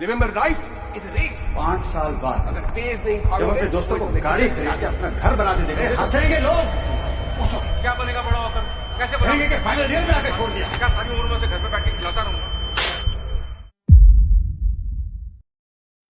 Remember, life is a race. 5 साल बाद अगर तेज नहीं जब भागोगे अपने दोस्तों को तो गाड़ी खरीद के अपना घर बना के देखे हंसेंगे लोग। क्या बनेगा बड़ा होकर? कैसे कहेंगे बनेगा? कि फाइनल ईयर में आके छोड़ दिया। क्या सारी उम्र में से घर पे बैठ के खिलाता रहूंगा?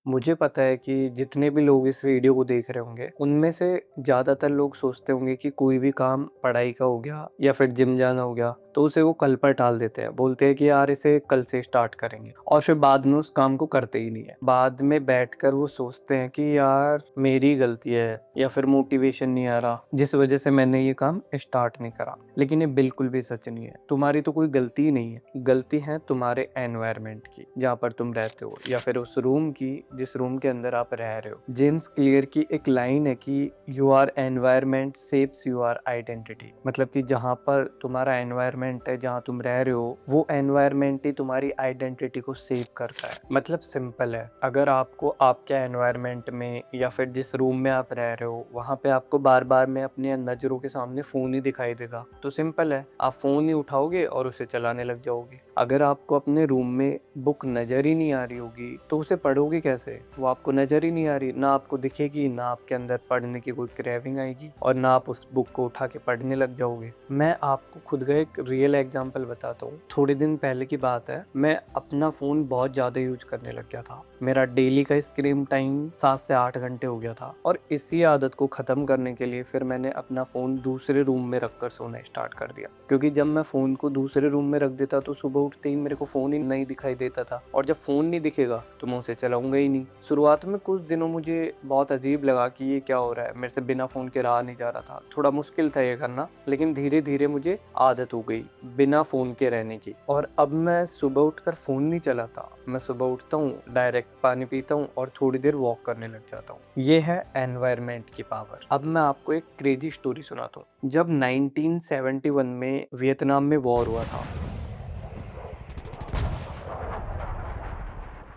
मुझे पता है कि जितने भी लोग इस वीडियो को देख रहे होंगे उनमें से ज़्यादातर लोग सोचते होंगे कि कोई भी काम पढ़ाई का हो गया या फिर जिम जाना हो गया तो उसे वो कल पर टाल देते हैं, बोलते हैं कि यार इसे कल से स्टार्ट करेंगे और फिर बाद में उस काम को करते ही नहीं है। बाद में बैठकर वो सोचते हैं कि यार मेरी गलती है या फिर मोटिवेशन नहीं आ रहा जिस वजह से मैंने ये काम स्टार्ट नहीं करा। लेकिन ये बिल्कुल भी सच नहीं है। तुम्हारी तो कोई गलती ही नहीं है, गलती है तुम्हारे एनवायरनमेंट की जहाँ पर तुम रहते हो या फिर उस रूम की जिस रूम के अंदर आप रह रहे हो। जेम्स क्लियर की एक लाइन है कि your environment shapes your identity, मतलब कि जहाँ पर तुम्हारा एनवायरनमेंट है, जहाँ तुम रह रहे हो, वो एनवायरनमेंट ही तुम्हारी आइडेंटिटी को शेप करता है। मतलब सिंपल है, अगर आपको आपके एनवायरनमेंट में या फिर जिस रूम में आप रह रहे हो वहाँ पे आपको बार बार में अपनी नज़रों के सामने फ़ोन ही दिखाई देगा तो सिंपल है, आप फ़ोन ही उठाओगे और उसे चलाने लग जाओगे। अगर आपको अपने रूम में बुक नज़र ही नहीं आ रही होगी तो उसे पढ़ोगे कैसे? वो आपको नज़र ही नहीं आ रही, ना आपको दिखेगी, ना आपके अंदर पढ़ने की कोई क्रेविंग आएगी और ना आप उस बुक को उठा के पढ़ने लग जाओगे। मैं आपको खुद का एक रियल एग्जांपल बताता हूँ। थोड़े दिन पहले की बात है, मैं अपना फ़ोन बहुत ज़्यादा यूज करने लग गया था। मेरा डेली का स्क्रीन टाइम 7 से 8 घंटे हो गया था और इसी आदत को ख़त्म करने के लिए फिर मैंने अपना फ़ोन दूसरे रूम में रख कर सोना स्टार्ट कर दिया। क्योंकि जब मैं फ़ोन को दूसरे रूम में रख देता तो सुबह उठते ही मेरे को फ़ोन ही नहीं दिखाई देता था और जब फ़ोन नहीं दिखेगा तो मैं उसे चलाऊंगा ही नहीं। शुरुआत में कुछ दिनों मुझे बहुत अजीब लगा कि ये क्या हो रहा है, मेरे से बिना फ़ोन के रहा नहीं जा रहा था, थोड़ा मुश्किल था ये करना, लेकिन धीरे धीरे मुझे आदत हो गई बिना फ़ोन के रहने की। और अब मैं सुबह उठकर फ़ोन नहीं चलाता, मैं सुबह उठता हूँ, डायरेक्ट पानी पीता हूँ और थोड़ी देर वॉक करने लग जाता हूँ। ये है एनवायरनमेंट की पावर। अब मैं आपको एक क्रेजी स्टोरी सुनाता हूँ। जब 1971 में वियतनाम में वॉर हुआ था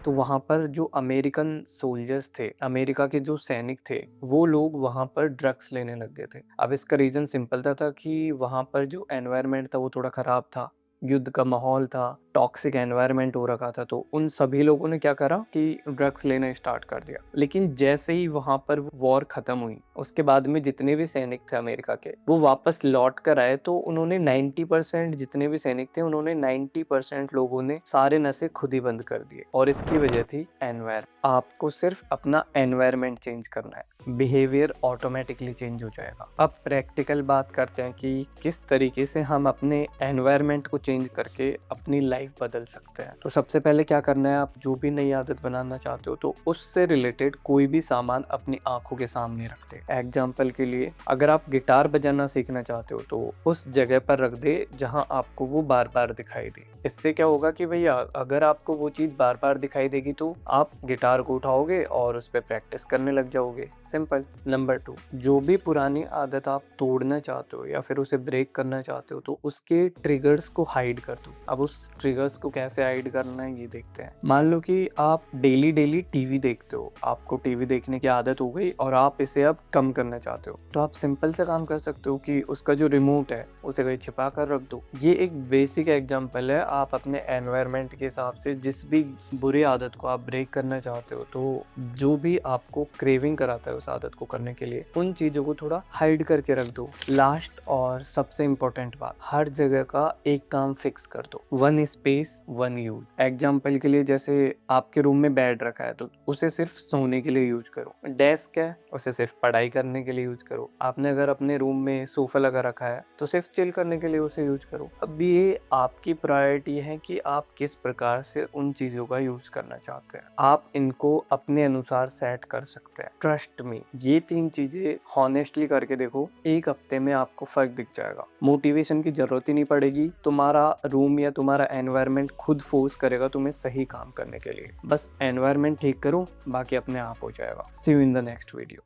तो वहाँ पर जो अमेरिकन सोल्जर्स थे, अमेरिका के जो सैनिक थे, वो लोग वहाँ पर ड्रग्स लेने लग गए थे। अब इसका रीज़न सिंपल था कि वहाँ पर जो एनवायरनमेंट था वो थोड़ा ख़राब था, युद्ध का माहौल था, टॉक्सिक एनवायरनमेंट हो रखा था, तो उन सभी लोगों ने क्या करा कि ड्रग्स लेना स्टार्ट कर दिया। लेकिन जैसे ही वहाँ पर वॉर ख़त्म हुई उसके बाद में जितने भी सैनिक थे अमेरिका के वो वापस लौट कर आए तो उन्होंने 90% जितने भी सैनिक थे उन्होंने 90% लोगों ने सारे नशे खुद ही बंद कर दिए और इसकी वजह थी एनवायरनमेंट। आपको सिर्फ अपना एनवायरनमेंट चेंज करना है, बिहेवियर ऑटोमेटिकली चेंज हो जाएगा। अब प्रैक्टिकल बात करते हैं कि किस तरीके से हम अपने एनवायरनमेंट को चेंज करके अपनी लाइफ बदल सकते हैं। तो सबसे पहले क्या करना है, आप जो भी नई आदत बनाना चाहते हो तो उससे रिलेटेड कोई भी सामान अपनी आंखों के सामने रख दे। एग्जाम्पल के लिए अगर आप गिटार बजाना सीखना चाहते हो तो उस जगह पर रख दे जहां आपको वो बार बार दिखाई दे। इससे क्या होगा कि भैया अगर आपको वो चीज़ बार बार दिखाई देगी तो आप गिटार को उठाओगे और उस पर प्रैक्टिस करने लग जाओगे। सिंपल। नंबर 2, जो भी पुरानी आदत आप तोड़ना चाहते हो या फिर उसे ब्रेक करना चाहते हो तो उसके ट्रिगर्स को हाइड कर दो। अब उस ट्रिगर्स को कैसे हाइड करना है ये देखते हैं। मान लो कि आप डेली टीवी देखते हो, आपको टीवी देखने की आदत हो गई और आप इसे अब कम करना चाहते हो तो आप सिंपल से काम कर सकते हो कि उसका जो रिमोट है उसे कहीं छिपा कर रख दो। ये एक बेसिक एग्जांपल है। आप अपने एनवायरनमेंट के हिसाब से जिस भी बुरी आदत को आप ब्रेक करना चाहते हो तो जो भी आपको क्रेविंग कराता है उस आदत को करने के लिए उन चीज़ों को थोड़ा हाइड करके रख दो। लास्ट और सबसे इम्पोर्टेंट बात, हर जगह का एक काम फिक्स कर दो। 1 स्पेस 1 यूज। एग्जाम्पल के लिए जैसे आपके रूम में बेड रखा है तो उसे सिर्फ सोने के लिए यूज करो। डेस्क है उसे सिर्फ पढ़ाई करने के लिए यूज करो। आपने अगर अपने रूम में सोफा लगा रखा है तो सिर्फ चिल करने के लिए उसे यूज करो। अब ये आपकी प्रायोरिटी है कि आप किस प्रकार से उन चीजों का यूज करना चाहते हैं। आप इनको अपने अनुसार सेट कर सकते हैं। ट्रस्ट मी, ये 3 चीजें हॉनेस्टली करके देखो, 1 हफ्ते में आपको फर्क दिख जाएगा। मोटिवेशन की जरूरत ही नहीं पड़ेगी, तुम्हारा रूम या तुम्हारा एनवायरनमेंट खुद फोर्स करेगा तुम्हें सही काम करने के लिए। बस एनवायरनमेंट ठीक करो, बाकी अपने आप हो जाएगा। See you in the next video.